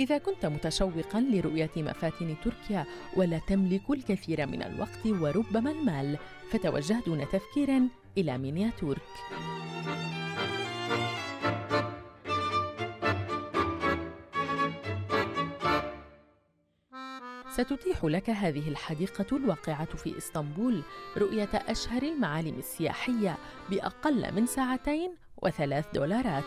إذا كنت متشوقاً لرؤية مفاتن تركيا ولا تملك الكثير من الوقت وربما المال، فتوجه دون تفكير إلى مينياتورك. ستتيح لك هذه الحديقة الواقعة في إسطنبول رؤية أشهر المعالم السياحية بأقل من 2.03 دولار.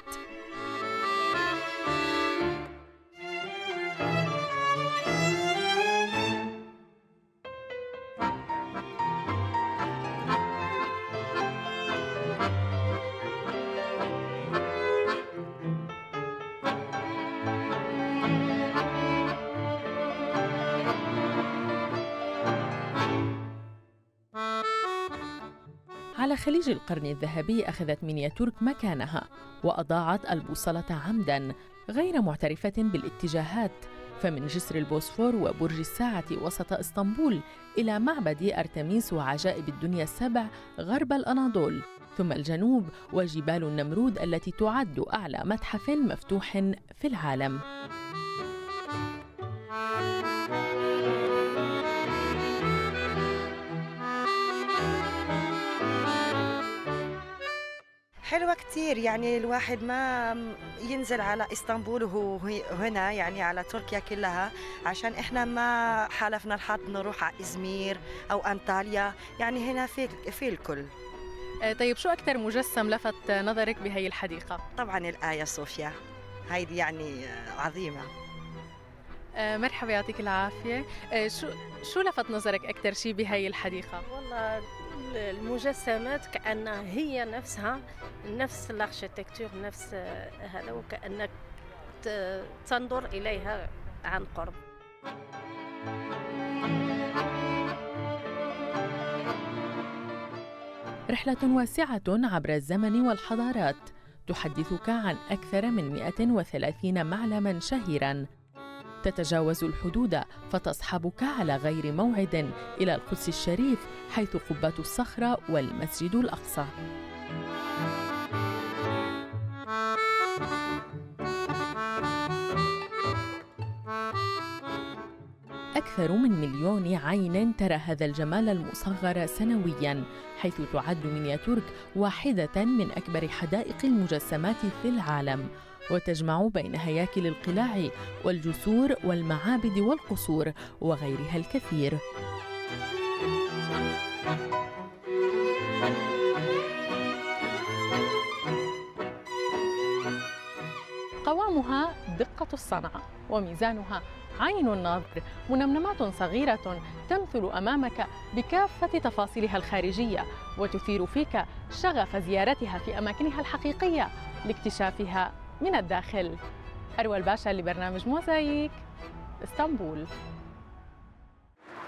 على خليج القرن الذهبي أخذت مينياتورك مكانها وأضاعت البوصلة عمداً غير معترفة بالاتجاهات، فمن جسر البوسفور وبرج الساعة وسط إسطنبول إلى معبد أرتميس وعجائب الدنيا السبع غرب الأناضول، ثم الجنوب وجبال النمرود التي تعد أعلى متحف مفتوح في العالم. حلوة كتير، يعني الواحد ما ينزل على اسطنبول وهو هنا، يعني على تركيا كلها، عشان احنا ما حالفنا الحظ نروح على إزمير أو أنطاليا، يعني هنا في الكل. طيب شو أكثر مجسم لفت نظرك بهي الحديقة؟ طبعا الآيا صوفيا، هيدي يعني عظيمة. مرحبا، يعطيك العافية. شو لفت نظرك أكثر شيء بهي الحديقة؟ والله المجسمات كأنها هي نفسها، نفس الاركتكتور، نفس هذا، وكأنك تنظر إليها عن قرب. رحلة واسعة عبر الزمن والحضارات تحدثك عن أكثر من 130 معلماً شهيراً، تتجاوز الحدود فتصحبك على غير موعد إلى القدس الشريف حيث قبة الصخرة والمسجد الأقصى. أكثر من 1,000,000 عين ترى هذا الجمال المصغر سنوياً، حيث تعد مينياتورك واحدة من أكبر حدائق المجسمات في العالم، وتجمع بين هياكل القلاع والجسور والمعابد والقصور وغيرها الكثير. قوامها دقة الصنعة، وميزانها عين الناظر، منمنمات صغيرة تمثل أمامك بكافة تفاصيلها الخارجية وتثير فيك شغف زيارتها في أماكنها الحقيقية لاكتشافها من الداخل. أروى الباشا لبرنامج موزايك، اسطنبول.